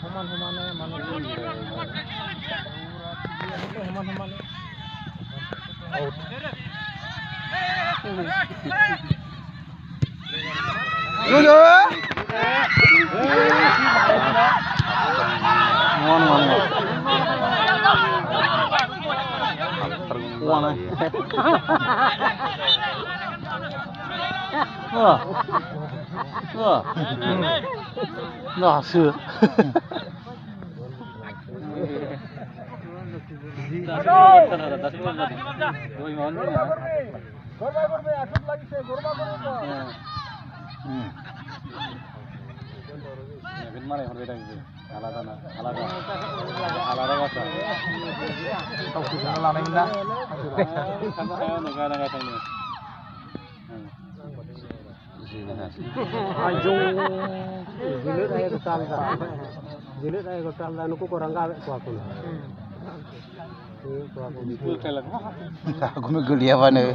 সমান-সমানে মানে সমান-সমানে Nasıl? Jilid ay kotal da nuku kurang gawe ku aku. Aku me gulia bane.